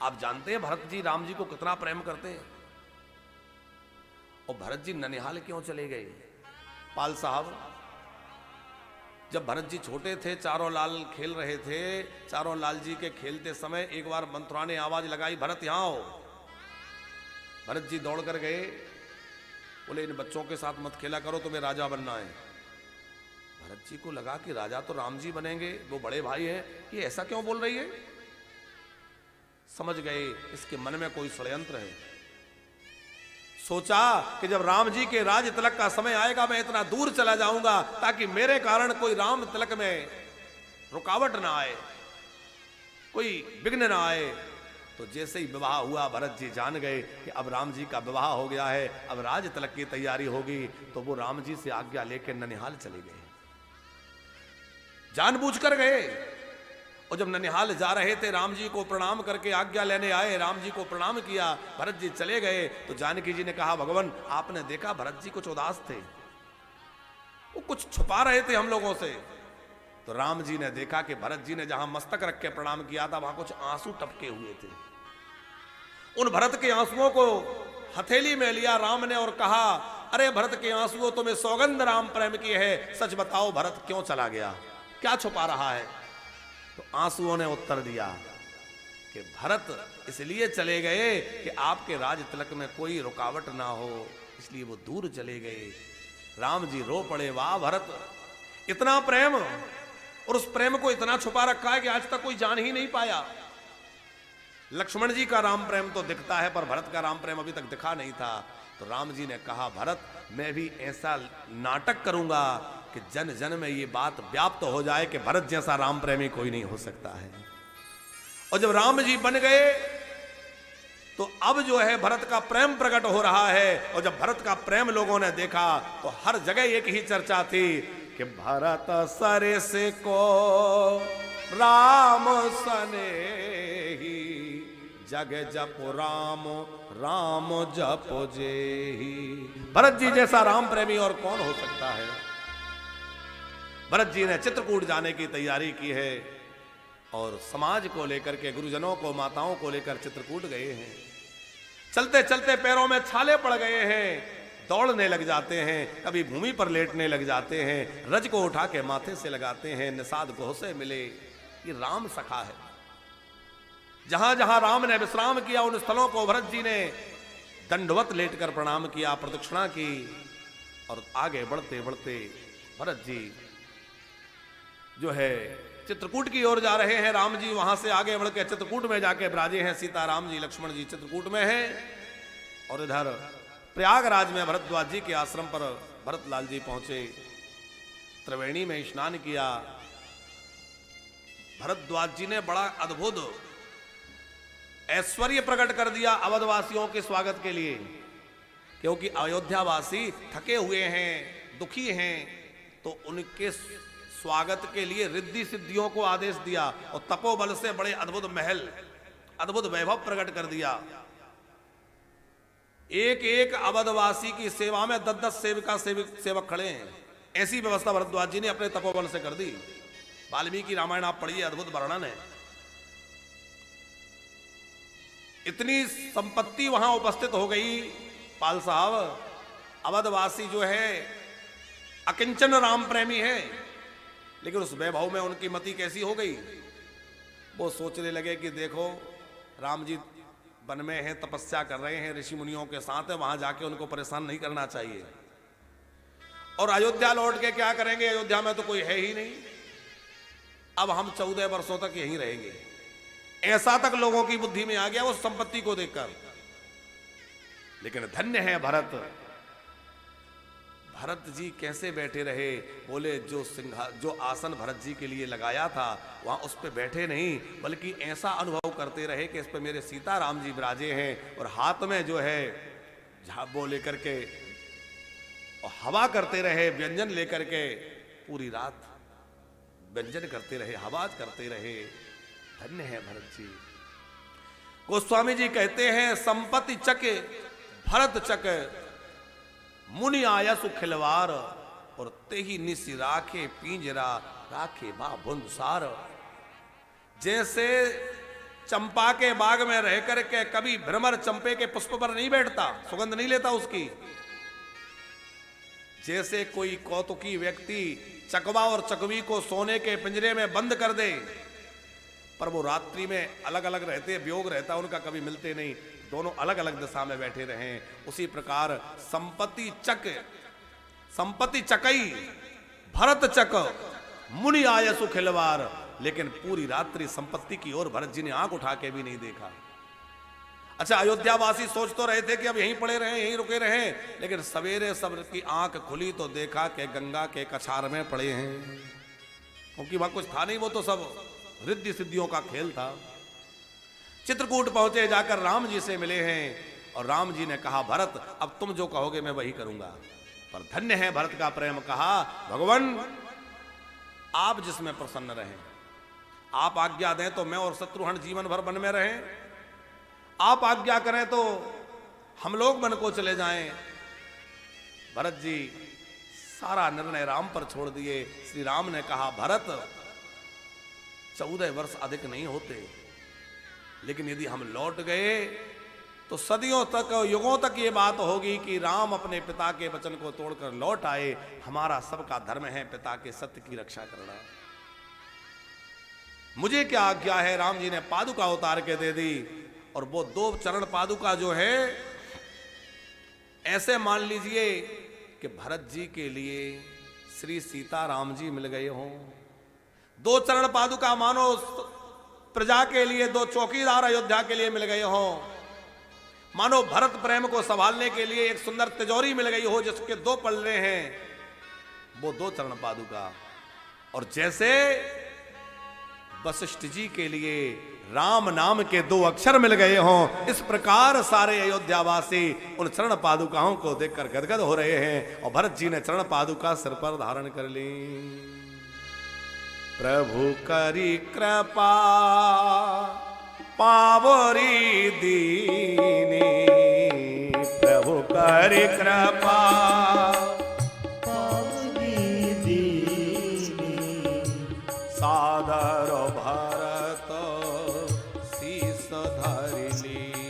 आप जानते हैं भरत जी राम जी को कितना प्रेम करते हैं। और भरत जी ननिहाल क्यों चले गए? पाल साहब, जब भरत जी छोटे थे, चारों लाल खेल रहे थे, चारों लाल जी के खेलते समय एक बार मंत्रा ने आवाज लगाई, भरत यहां आओ। भरत जी दौड़ कर गए, बोले इन बच्चों के साथ मत खेला करो, तुम्हें राजा बनना है। भरत जी को लगा कि राजा तो राम जी बनेंगे, वो बड़े भाई हैं, ये ऐसा क्यों बोल रही है। समझ गए इसके मन में कोई षड्यंत्र है। सोचा कि जब राम जी के राज तिलक का समय आएगा मैं इतना दूर चला जाऊंगा ताकि मेरे कारण कोई राम तिलक में रुकावट ना आए, कोई विघ्न ना आए। तो जैसे ही विवाह हुआ भरत जी जान गए कि अब राम जी का विवाह हो गया है, अब राज तिलक की तैयारी होगी। तो वो राम जी से आज्ञा लेकर ननिहाल चले गए, जानबूझकर गए। और जब ननिहाल जा रहे थे, राम जी को प्रणाम करके आज्ञा लेने आए, राम जी को प्रणाम किया, भरत जी चले गए। तो जानकी जी ने कहा, भगवान आपने देखा भरत जी कुछ उदास थे, वो कुछ छुपा रहे थे हम लोगों से। तो राम जी ने देखा कि भरत जी ने जहां मस्तक रख के प्रणाम किया था वहां कुछ आंसू टपके हुए थे। उन भरत के आंसुओं को हथेली में लिया राम ने और कहा, अरे भरत के आंसुओं तुम्हें सौगंध राम प्रेम की है, सच बताओ भरत क्यों चला गया, क्या छुपा रहा है। तो आंसुओं ने उत्तर दिया कि भरत इसलिए चले गए कि आपके राज तिलक में कोई रुकावट ना हो, इसलिए वो दूर चले गए। राम जी रो पड़े, वाह भरत, इतना प्रेम, और उस प्रेम को इतना छुपा रखा है कि आज तक कोई जान ही नहीं पाया। लक्ष्मण जी का राम प्रेम तो दिखता है, पर भरत का राम प्रेम अभी तक दिखा नहीं था। तो राम जी ने कहा, भरत मैं भी ऐसा नाटक करूंगा कि जन जन में ये बात व्याप्त हो जाए कि भरत जैसा राम प्रेमी कोई नहीं हो सकता है। और जब राम जी बन गए तो अब जो है भरत का प्रेम प्रकट हो रहा है। और जब भरत का प्रेम लोगों ने देखा तो हर जगह एक ही चर्चा थी कि भरत सरेस को राम सने ही, जग जप राम राम जप जेहि। भरत जी जैसा राम प्रेमी और कौन हो सकता है। भरत जी ने चित्रकूट जाने की तैयारी की है और समाज को लेकर के, गुरुजनों को, माताओं को लेकर चित्रकूट गए हैं। चलते चलते पैरों में छाले पड़ गए हैं, दौड़ने लग जाते हैं, कभी भूमि पर लेटने लग जाते हैं, रज को उठा के माथे से लगाते हैं, निषाद घोषे मिले। ये राम सखा है। जहां जहां राम ने विश्राम किया उन स्थलों को भरत जी ने दंडवत लेटकर प्रणाम किया, प्रदक्षिणा की। और आगे बढ़ते बढ़ते भरत जी जो है चित्रकूट की ओर जा रहे हैं। राम जी वहां से आगे बढ़ के चित्रकूट में जाके विराजे हैं। सीता राम जी लक्ष्मण जी चित्रकूट में हैं। और इधर प्रयागराज में भरद्वाज जी के आश्रम पर भरतलाल जी पहुंचे, त्रिवेणी में स्नान किया। भरद्वाज जी ने बड़ा अद्भुत ऐश्वर्य प्रकट कर दिया अवधवासियों के स्वागत के लिए, क्योंकि अयोध्यावासी थके हुए हैं, दुखी हैं। तो उनके स्वागत के लिए रिद्धि सिद्धियों को आदेश दिया और तपोबल से बड़े अद्भुत महल, अद्भुत वैभव प्रकट कर दिया। एक एक अवधवासी की सेवा में 10-10 सेवक खड़े हैं। ऐसी व्यवस्था भरद्वाज जी ने अपने तपोबल से कर दी। वाल्मीकि रामायण आप पढ़िए, अद्भुत वर्णन है। इतनी संपत्ति वहां उपस्थित हो गई। पाल साहब, अवधवासी जो है अकिंचन राम प्रेमी है, लेकिन उस वैभव में उनकी मति कैसी हो गई। वो सोचने लगे कि देखो राम जी वन में हैं, तपस्या कर रहे हैं, ऋषि मुनियों के साथ है, वहां जाके उनको परेशान नहीं करना चाहिए। और अयोध्या लौट के क्या करेंगे, अयोध्या में तो कोई है ही नहीं, अब हम 14 वर्षों तक यहीं रहेंगे। ऐसा तक लोगों की बुद्धि में आ गया उस संपत्ति को देखकर। लेकिन धन्य है भरत, भरत जी कैसे बैठे रहे। बोले जो आसन भरत जी के लिए लगाया था वहां उस पे बैठे नहीं, बल्कि ऐसा अनुभव करते रहे कि इस पे मेरे सीता राम जी विराजे हैं। और हाथ में जो है झाबो लेकर के और हवा करते रहे, व्यंजन लेकर के पूरी रात व्यंजन करते रहे, आवाज करते रहे। धन्य है भरत जी। गोस्वामी जी कहते हैं, संपत्ति चक भरत चक मुनि आया सुखिलवार, और तेही निसी राखे पिंजरा राखे बा भुंसार। जैसे चंपा के बाग में रह करके कभी भ्रमर चंपे के पुष्प पर नहीं बैठता, सुगंध नहीं लेता उसकी। जैसे कोई कौतुकी व्यक्ति चकवा और चकवी को सोने के पिंजरे में बंद कर दे, पर वो रात्रि में अलग अलग रहते, वियोग रहता उनका, कभी मिलते नहीं, दोनों अलग अलग दिशा में बैठे रहे। उसी प्रकार संपत्ति चकई भरत चक मुनि आय सुखिलवार, लेकिन पूरी रात्रि संपत्ति की ओर भरत जी ने आंख उठा के भी नहीं देखा। अच्छा, अयोध्यावासी सोच तो रहे थे कि अब यहीं पड़े रहे, यहीं रुके रहे, लेकिन सवेरे सब की आंख खुली तो देखा कि गंगा के कछार में पड़े हैं, क्योंकि वहां कुछ था नहीं, वो तो सब रिद्धि सिद्धियों का खेल था। चित्रकूट पहुंचे, जाकर राम जी से मिले हैं और राम जी ने कहा, भरत अब तुम जो कहोगे मैं वही करूंगा। पर धन्य है भरत का प्रेम। कहा, भगवान आप जिसमें प्रसन्न रहें, आप आज्ञा दें तो मैं और शत्रुघ्न जीवन भर वन में रहें, आप आज्ञा करें तो हम लोग वन को चले जाएं। भरत जी सारा निर्णय राम पर छोड़ दिए। श्री राम ने कहा, भरत 14 वर्ष अधिक नहीं होते, लेकिन यदि हम लौट गए तो सदियों तक, युगों तक ये बात होगी कि राम अपने पिता के वचन को तोड़कर लौट आए। हमारा सबका धर्म है पिता के सत्य की रक्षा करना। मुझे क्या आज्ञा है? राम जी ने पादुका उतार के दे दी, और वो 2 चरण पादुका जो है, ऐसे मान लीजिए कि भरत जी के लिए श्री सीता राम जी मिल गए हों। 2 चरण पादुका मानो प्रजा के लिए 2 चौकीदार अयोध्या के लिए मिल गए हों, मानो भरत प्रेम को संभालने के लिए एक सुंदर तिजोरी मिल गई हो जिसके 2 पल्ले हैं, वो 2 चरण पादुका। और जैसे वशिष्ठ जी के लिए राम नाम के 2 अक्षर मिल गए हों, इस प्रकार सारे अयोध्यावासी उन चरण पादुकाओं को देखकर गदगद हो रहे हैं। और भरत जी ने चरण पादुका सिर पर धारण कर ली। प्रभु करी कृपा पावरी दीनी, प्रभु करी कृपा पावरी दीनी, सादर भरत शीस धरिली।